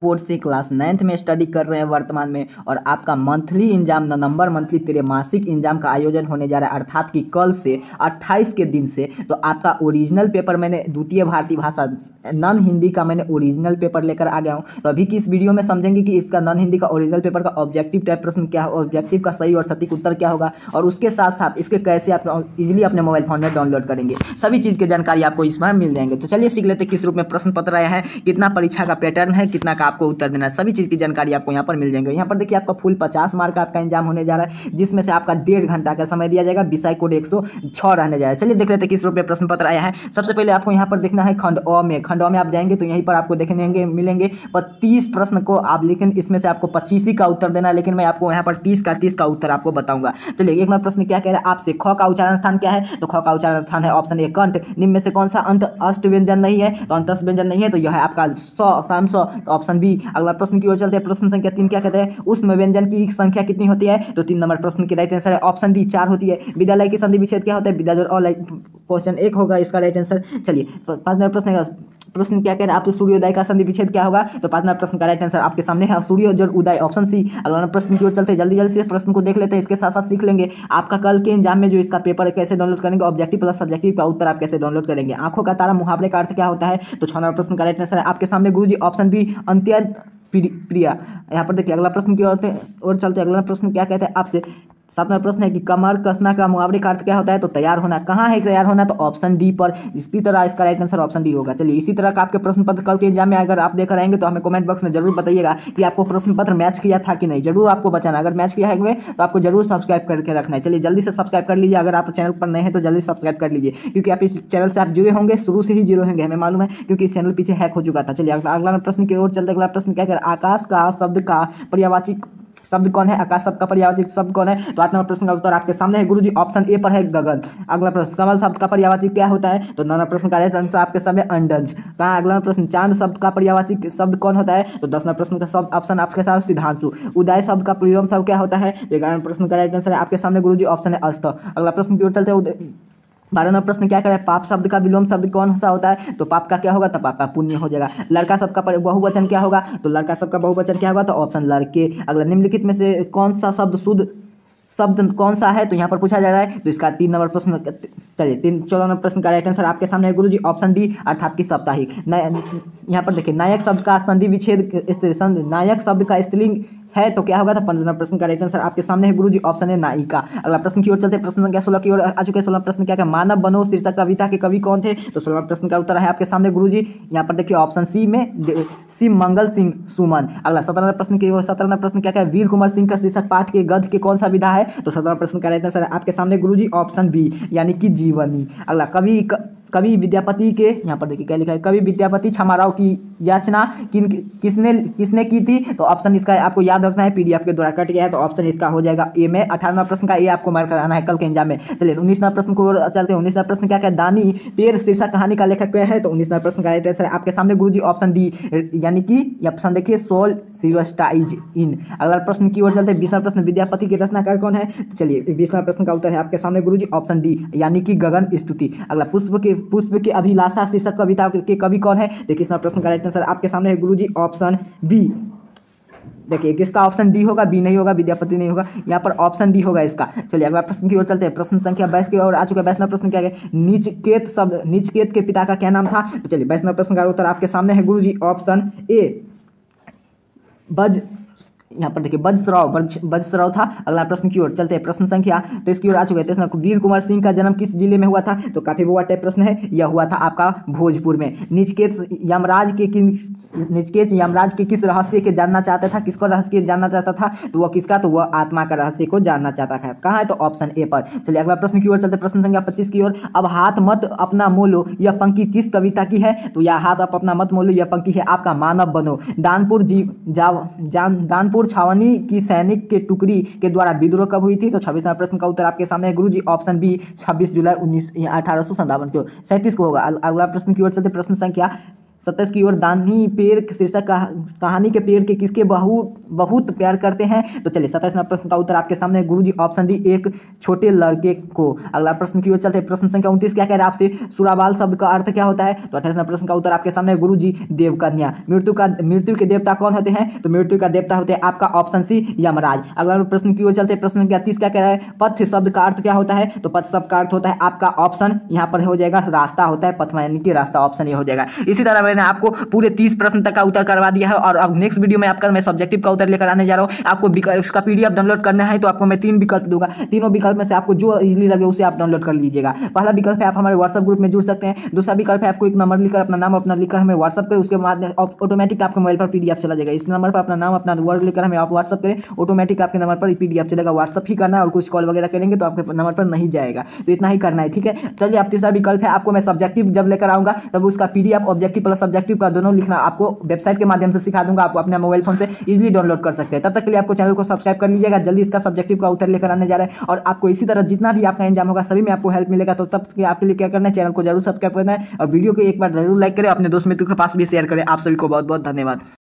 Board से class 9th में study कर रहे हैं वर्तमान में, और आपका मंथली एग्जाम नवंबर मंथली त्रैमासिक एग्जाम का आयोजन होने जा रहा है, अर्थात कि कल से 28 के दिन से। तो आपका ओरिजिनल पेपर मैंने द्वितीय भारतीय भाषा नॉन हिंदी का मैंने ओरिजिनल पेपर लेकर आ गया हूं। तो अभी की इस वीडियो में समझेंगे कि इसका नॉन हिंदी का ओरिजिनल पेपर का ऑब्जेक्टिव टाइप प्रश्न क्या है, ऑब्जेक्टिव का सही और सटीक उत्तर क्या होगा, और उसके साथ साथ इसके कैसे आप इजिली अपने मोबाइल फोन में डाउनलोड करेंगे, सभी चीज़ की जानकारी आपको इसमें मिल जाएंगे। तो चलिए सीख लेते हैं किस रूप में प्रश्न पत्र आया है, कितना परीक्षा का पैटर्न है, कितना का आपको उत्तर देना है, सभी चीज़ की जानकारी आपको यहाँ पर मिल जाएंगे। यहाँ पर देखिए आपका फुल 50 मार्क का आपका एग्जाम होने जा रहा है, जिसमें से आपका 1.5 घंटा का समय दिया जाएगा, विषय कोड 106 रहने जाएगा। चलिए देख लेते हैं किस रूप में प्रश्न पत्र आया है। सबसे पहले आपको यहाँ पर देखना है खंड अ में। खंड अ में आप जाएंगे तो यहीं पर आपको देखने मिलेंगे 35 प्रश्न को आप, लेकिन इसमें से आपको 25 ही का उत्तर देना है, लेकिन मैं आपको यहाँ पर 30 का उत्तर आपको बताऊंगा। चलिए एक नंबर प्रश्न क्या कह रहा है आपसे, ख का उच्चारण स्थान क्या है, तो ख का उच्चारण स्थान है ऑप्शन ए कंठ। निम्न में से कौन सा अंत अष्ट व्यंजन नहीं है, तो अंतस्थ व्यंजन नहीं है, तो यह है आपका स, तो ऑप्शन बी। अगला प्रश्न की ओर चलते हैं। प्रश्न संख्या 3 क्या कहते हैं, उष्म व्यंजन की संख्या कितनी होती है, तो 3 नंबर प्रश्न की राइट आंसर है ऑप्शन डी 4 होती है। विद्यालय की संधि विच्छेद क्या होता है, विद्यालय और क्वेश्चन 1 होगा इसका राइट आंसर। चलिए 5 नंबर प्रश्न क्या कह रहा है आपके, सूर्योदय का संधि विच्छेद क्या होगा, तो 5 नंबर प्रश्न का राइट आंसर आपके सामने है सूर्योदय उदय ऑप्शन सी। अगला प्रश्न की ओर चलते हैं, जल्दी से प्रश्न को देख लेते हैं, इसके साथ साथ सीख लेंगे आपका कल के एग्जाम में जो इसका पेपर कैसे डाउनलोड करेंगे, ऑब्जेक्टिव प्लस सब्जेक्टिव का उत्तर आप कैसे डाउनलोड करेंगे। आंखों का तारा मुहावरे का अर्थ क्या होता है, तो 6 नंबर प्रश्न का राइट आंसर है आपके सामने गुरुजी ऑप्शन बी अंत्य प्रिया। यहाँ पर देखिए अगला प्रश्न की ओर चलते। अगला प्रश्न क्या कहते हैं आपसे, 7 नंबर प्रश्न है कि कमर कसना का मुहावरे का अर्थ क्या होता है, तो तैयार होना। कहाँ है तैयार होना, तो ऑप्शन डी पर। इसी तरह इसका राइट आंसर ऑप्शन डी होगा। चलिए इसी तरह का आपके प्रश्न पत्र कल के एग्जाम में अगर आप देकर आएंगे तो हमें कमेंट बॉक्स में जरूर बताइएगा कि आपको प्रश्न पत्र मैच किया था कि नहीं, जरूर आपको बताना। अगर मैच किया है तो आपको जरूर सब्सक्राइब करके रखना है। चलिए जल्दी से सब्सक्राइब कर लीजिए, अगर आप चैनल पर नए हैं तो जल्दी सब्सक्राइब कर लीजिए, क्योंकि आप इस चैनल से आप जुड़े होंगे, शुरू से ही जुड़े होंगे, हमें मालूम है, क्योंकि इस चैनल पीछे हैक हो चुका था। चलिए अगला प्रश्न की ओर चलते। अगला प्रश्न क्या है, आकाश का शब्द का पर्यायवाची शब्द कौन है, आकाश शब्द का पर्यायवाची शब्द कौन है, तो 8 नंबर प्रश्न का उत्तर आपके सामने है गुरुजी ऑप्शन ए पर है गगन। अगला प्रश्न, कमल शब्द का पर्यायवाची क्या होता है, तो 9 नंबर प्रश्न का राइट आंसर आपके सामने अंडज। कहाँ अगला प्रश्न, चांद शब्द का पर्यायवाची शब्द कौन होता है, तो 10 नंबर प्रश्न का शब्द ऑप्शन आपके सामने सिद्धांशु। उदय शब्द का प्रयोग शब्द क्या होता है, 11 प्रश्न का राइट आंसर है आपके सामने गुरुजी ऑप्शन है अस्त। अगला प्रश्न की ओर चलते हैं। 12 नंबर प्रश्न क्या करे, पाप शब्द का विलोम शब्द कौन सा होता है, तो पाप का क्या होगा, तो पाप का पुण्य हो जाएगा। लड़का शब्द का बहुवचन क्या होगा, तो लड़का शब्द का बहुवचन क्या होगा, तो ऑप्शन लड़के। अगला निम्नलिखित में से कौन सा शब्द शुद्ध शब्द कौन सा है, तो यहाँ पर पूछा जा रहा है, तो इसका 3 नंबर प्रश्न। चलिए 14 नंबर प्रश्न का राइट आंसर आपके सामने है गुरुजी ऑप्शन डी अर्थात की साप्ताहिक। यहाँ पर देखिए नायक शब्द का संधि विच्छेद, नायक शब्द का स्त्रीलिंग है तो क्या होगा, तो 15 नंबर प्रश्न का राइट आंसर आपके सामने है गुरुजी ऑप्शन है नायिका। अगला प्रश्न की ओर चलते, प्रश्न संख्या 16 की ओर आ चुके। 16 प्रश्न क्या है, मानव बनो शीर्षक कविता के कवि कौन थे, तो 16 प्रश्न का उत्तर है आपके सामने गुरुजी, यहाँ पर देखिए ऑप्शन सी में शिव मंगल सिंह सुमन। अगला 17 प्रश्न की ओर 17 प्रश्न क्या है, वीर कुमार सिंह का शीर्षक पाठ के गद्य के कौन सा विधा है, तो 17 प्रश्न का राइट आंसर है आपके सामने गुरुजी ऑप्शन बी यानी कि जीवनी। अगला कवि विद्यापति के, यहाँ पर देखिए क्या लिखा है, कवि विद्यापति क्षमाराव की याचना किसने की थी, तो ऑप्शन इसका आपको याद रखना है, पीडीएफ के द्वारा कट गया है, तो ऑप्शन इसका हो जाएगा ए में। 18 प्रश्न का ए आपको मार्क कराना है कल के एग्जाम में। चलिए 19 प्रश्न को चलते हैं। 19 प्रश्न क्या है, दानी पेड़ शीर्षक कहानी का लेखक क्या है, तो 19 प्रश्न का राइट आंसर है आपके सामने गुरुजी ऑप्शन डी यानी कि ऑप्शन देखिए सोल सिल्वेस्टाइज इन। अगला प्रश्न की ओर चलते हैं। 20 प्रश्न, विद्यापति के रचनाकार कौन है, तो चलिए 20 प्रश्न का उत्तर है आपके सामने गुरुजी ऑप्शन डी यानी कि गगन स्तुति। अगला पुष्प के अभिलाषा शीर्षक कविता के कवि कौन है, देखिए इस प्रश्न का राइट आंसर आपके सामने है गुरुजी ऑप्शन बी। देखिए किसका ऑप्शन डी होगा, बी नहीं होगा, विद्यापति नहीं होगा, यहाँ पर ऑप्शन डी होगा इसका। चलिए अगला प्रश्न की ओर चलते हैं। प्रश्न संख्या 22 की ओर आ चुका है। 22 प्रश्न क्या है, नीचकेत के पिता का क्या नाम था, तो चलिए 22 प्रश्न का उत्तर आपके सामने है गुरुजी ऑप्शन ए यहाँ पर देखिए बजसराव था। अगला प्रश्न की ओर चलते हैं। प्रश्न संख्या 23 की ओर आ चुके हैं। 23 वीर कुमार सिंह का जन्म किस जिले में हुआ था, तो काफी बुआ टाइप प्रश्न है, यह हुआ था आपका भोजपुर में। निचकेत यमराज के किस रहस्य के जानना चाहता था, किसको रहस्य जानना चाहता था, तो वह किसका, तो वह आत्मा का रहस्य को जानना चाहता था। कहाँ है, तो ऑप्शन ए पर। चलिए अगला प्रश्न की ओर चलते। प्रश्न संख्या 25 की ओर, अब हाथ मत अपना मोलो यह पंक्ति किस कविता की है, तो यह हाथ आप अपना मत मोलो यह पंक्ति है आपका मानव बनो। दानपुर छावनी की सैनिक के टुकड़ी के द्वारा विद्रोह कब हुई थी, तो 26वां प्रश्न का उत्तर आपके सामने है गुरुजी ऑप्शन बी 26 जुलाई 1857 को 37 को होगा। अगला प्रश्न की ओर चलते। प्रश्न संख्या 27 की ओर दानी पेड़ शीर्षक कहानी के पेड़ के किसके बहुत प्यार करते हैं। तो चलिए 27वां प्रश्न का उत्तर आपके सामने गुरुजी ऑप्शन डी एक छोटे लड़के को। अगला प्रश्न की ओर चलते हैं। प्रश्न संख्या 29 क्या कह रहा है आपसे, सुराबाल शब्द का अर्थ क्या होता है। तो 28वां प्रश्न का उत्तर आपके सामने गुरुजी देवकन्या। मृत्यु के देवता कौन होते हैं। तो मृत्यु का देवता होते हैं आपका ऑप्शन सी यमराज। अगला प्रश्न की ओर चलते हैं। प्रश्न संख्या 30 क्या कह रहा है, पथ शब्द का अर्थ क्या होता है। तो पथ शब्द का अर्थ होता है आपका ऑप्शन यहाँ पर हो जाएगा रास्ता होता है, पथ यानी कि रास्ता, ऑप्शन ये हो जाएगा। इसी तरह मैंने आपको पूरे 30 प्रश्न तक का उत्तर करवा दिया है और अब नेक्स्ट वीडियो में आपका मैं सब्जेक्टिव का उत्तर लेकर आने जा रहा हूँ। आपको इसका पीडीएफ डाउनलोड करना है तो आपको मैं 3 विकल्प दूंगा, तीनों विकल्प में से आपको जो इजीली लगे उसे आप डाउनलोड कर लीजिएगा। पहला विकल्प है आप हमारे व्हाट्सएप ग्रुप में जुड़ सकते हैं। दूसरा विकल्प है आपको एक नंबर लिखकर अपना नाम अपना लिखकर हमें व्हाट्सएप करें, उसके बाद ऑटोमेटिक आपके मोबाइल पर पीडीएफ चला जाएगा। इस नंबर पर अपना नाम अपना वर्ड लिखकर हमें आप व्हाट्सएप करें, ऑटोमेटिक आपके नंबर पर पीडीएफ चलेगा। व्हाट्सएप ही करना है और कुछ कॉल वगैरह करेंगे तो आपके नंबर पर नहीं जाएगा। तो इतना ही करना है, ठीक है। चलिए आप तीसरा विकल्प है आपको मैं सब्जेक्टिव जब लेकर आऊंगा तब उसका पीडीएफ ऑब्जेक्टिव प्लस सब्जेक्टिव का दोनों लिखना आपको वेबसाइट के माध्यम से सिखा दूंगा, आपको अपने मोबाइल फोन से इजीली डाउनलोड कर सकते हैं। तब तक के लिए आपको चैनल को सब्सक्राइब कर लीजिएगा, जल्दी इसका सब्जेक्टिव का उत्तर लेकर आने जा रहे हैं और आपको इसी तरह जितना भी आपका एग्जाम होगा सभी में आपको हेल्प मिलेगा। तो तब तक आपके लिए क्या करना है, चैनल को जरूर सब्सक्राइब करना है और वीडियो को एक बार जरूर लाइक करें, अपने दोस्त मित्रों के पास भी शेयर करें। आप सभी को बहुत बहुत धन्यवाद।